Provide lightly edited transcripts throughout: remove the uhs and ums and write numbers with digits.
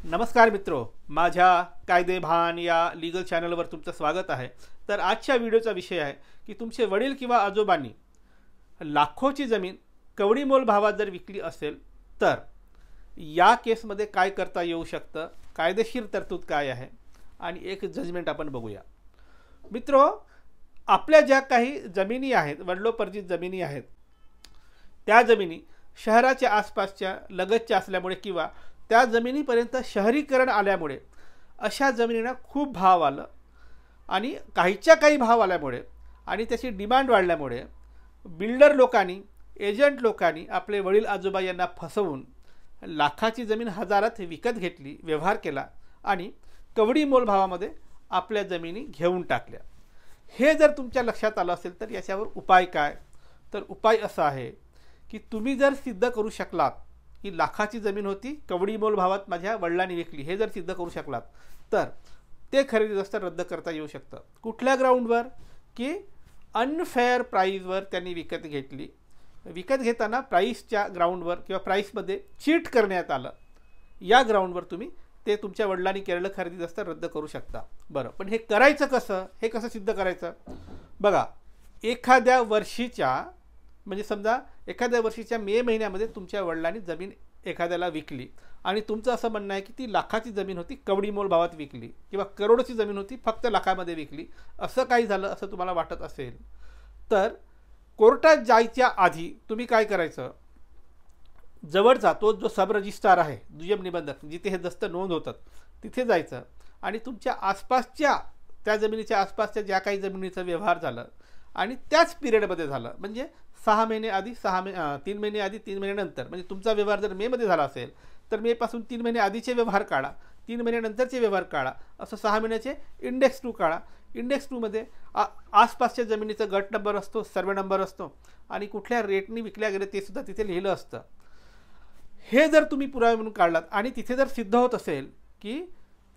नमस्कार मित्रो, माझ्या कायदेभान या लीगल चॅनलवर तुमचं स्वागत आहे। तर आजच्या व्हिडिओचा विषय आहे की तुमचे वडील किंवा आजोबांनी लाखोची जमीन कवडीमोल भावात जर विकली असेल तर या केसमध्ये काय करता येऊ शकतं, कायदेशीर तरतूद काय आहे आणि एक जजमेंट आपण बघूया। मित्रो, आपल्या ज्या काही जमिनी आहेत, वडिलोपार्जित जमिनी आहेत, त्या जमिनी शहराच्या आसपासच्या लगतच्या असल्यामुळे किंवा त्या जमिनीपर्यंत शहरीकरण आल्यामुळे अशा जमिनींना खूप भाव आला आणि काहीच्या काही भाव आल्यामुळे आणि त्याची डिमांड वाढल्यामुळे बिल्डर लोकांनी, एजंट लोकांनी आपले वडील आजोबा यांना फसवून लाखाची जमीन हजारात विकत घेतली, व्यवहार केला आणि कवडी मोल भावामध्ये आपल्या जमिनी घेऊन टाकल्या। हे जर तुमच्या लक्षात आलं असेल तर याच्यावर उपाय काय? तर उपाय असा आहे की तुम्ही जर सिद्ध करू शकलात की लाखाची जमीन होती, कवडी मोल भावात माझ्या वडिलांनी विकली, हे जर सिद्ध करू शकलात तर ते खरेदी दस्त रद्द करता येऊ शकतं। कुठल्या ग्राउंडवर? की अनफेअर प्राईसवर त्यांनी विकत घेतली, विकत घेताना प्राईसच्या ग्राउंडवर किंवा प्राईसमध्ये चीट करण्यात आलं, या ग्राउंडवर तुम्ही ते तुमच्या वडिलांनी केलेलं खरेदी दस्त रद्द करू शकता। बरं, पण हे करायचं कसं? हे कसं सिद्ध करायचं? बघा, एखाद्या वर्षीच्या म्हणजे समजा एखाद्या वर्षीच्या मे महिन्यामध्ये तुमच्या वडिलांनी जमीन एखाद्याला विकली आणि तुमचं असं म्हणणं आहे की ती लाखाची जमीन होती, कवडी मोल भावात विकली, किंवा करोडची जमीन होती, फक्त लाखामध्ये विकली, असं काही झालं असं तुम्हाला वाटत असेल तर कोर्टात जायच्या आधी तुम्ही काय करायचं? जवळचा तो जो सब रजिस्ट्रार आहे, दुय्यम निबंधक, जिथे हे दस्त नोंद होतात, तिथे जायचं आणि तुमच्या आसपासच्या त्या जमिनीच्या आसपासच्या ज्या काही जमिनीचा व्यवहार झालं आणि त्याच पिरियडमध्ये झालं, म्हणजे 6 महिने आधी 3 महिने आधी 3 महिन्यानंतर, म्हणजे तुमचा व्यवहार जर मेमध्ये झाला असेल तर मेपासून 3 महिने आधीचे व्यवहार काढा, 3 महिन्यानंतरचे व्यवहार काढा, असं 6 महिन्याचे इंडेक्स 2 काढा। इंडेक्स 2 मध्ये आसपासच्या जमिनीचा गट नंबर असतो, सर्वे नंबर असतो आणि कुठल्या रेटनी विकल्या गेले ते सुद्धा तिथे लिहिलं असतं। हे जर तुम्ही पुरावे म्हणून काढलात आणि तिथे जर सिद्ध होत असेल की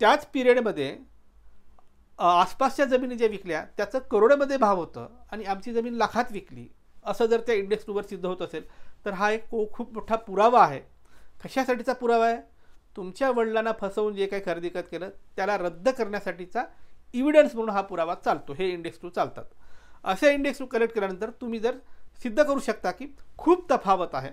त्याच पिरियडमध्ये आसपासच्या जमिनी ज्या विकल्या त्याचं करोडमध्ये भाव होतं आणि आमची जमीन लाखात विकली, असं जर त्या इंडेक्स 2 वर सिद्ध होत असेल तर हा एक खूप मोठा पुरावा आहे। कशासाठीचा पुरावा आहे? तुमच्या वडिलांना फसवून जे काही खरेदी विकत केलं त्याला रद्द करण्यासाठीचा इव्हिडन्स म्हणून हा पुरावा चालतो, हे इंडेक्स 2 चालतात। असे इंडेक्स 2 कलेक्ट केल्यानंतर तुम्ही जर सिद्ध करू शकता की खूप तफावत आहे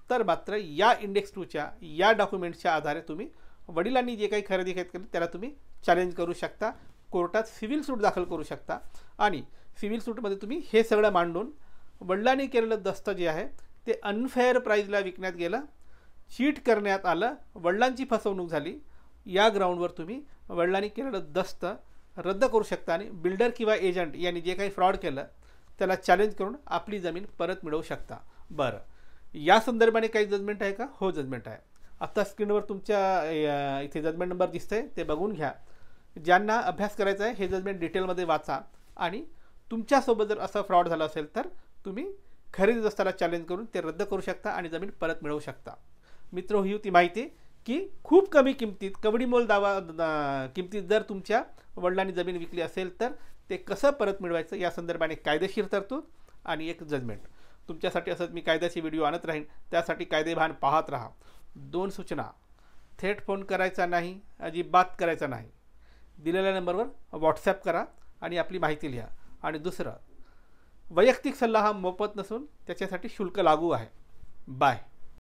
तर मात्र या इंडेक्स 2च्या या डॉक्युमेंट्सच्या आधारे तुम्ही वडिलांनी जे काही खरेदी विकत केलं त्याला तुम्ही चॅलेंज करू शकता, कोर्टात सिव्हिल सूट दाखल करू शकता आणि सिव्हिल सूटमध्ये तुम्ही हे सगळं मांडून वडिलांनी केलेलं दस्त जे आहे ते अनफेअर प्राईजला विकण्यात गेलं, चीट करण्यात आलं, वडिलांची फसवणूक झाली, या ग्राउंडवर तुम्ही वडिलांनी केलेलं दस्त रद्द करू शकता आणि बिल्डर किंवा एजंट यांनी जे काही फ्रॉड केलं त्याला चॅलेंज करून आपली जमीन परत मिळवू शकता। बरं, या संदर्भाने काही जजमेंट आहे का? हो, जजमेंट आहे। आता स्क्रीनवर तुमच्या इथे जजमेंट नंबर दिसतंय, ते बघून घ्या। ज्यांना अभ्यास करायचा आहे हे जजमेंट डिटेलमध्ये वाचा आणि तुमच्यासोबत जर असं फ्रॉड झालं असेल तर तुम्ही खरेदी दस्ताला चॅलेंज करून ते रद्द करू शकता आणि जमीन परत मिळवू शकता। मित्र, ही होती माहिती की खूप कमी किमतीत, कवडी मोल किमतीत जर तुमच्या वडिलांनी जमीन विकली असेल तर ते कसं परत मिळवायचं या संदर्भाने कायदेशीर तरतूद आणि एक जजमेंट तुमच्यासाठी असंच मी कायद्याचे व्हिडिओ आणत राहीन। त्यासाठी कायदेभान पाहत राहा। 2 सूचना: थेट फोन करायचा नाही, अजिबात करायचा नाही, दिलेल्या नंबरवर व्हॉट्सॲप करा आणि आपली माहिती लिहा। आणि दुसरं, वैयक्तिक सल्ला हा मोफत नसून त्याच्यासाठी शुल्क लागू आहे। बाय।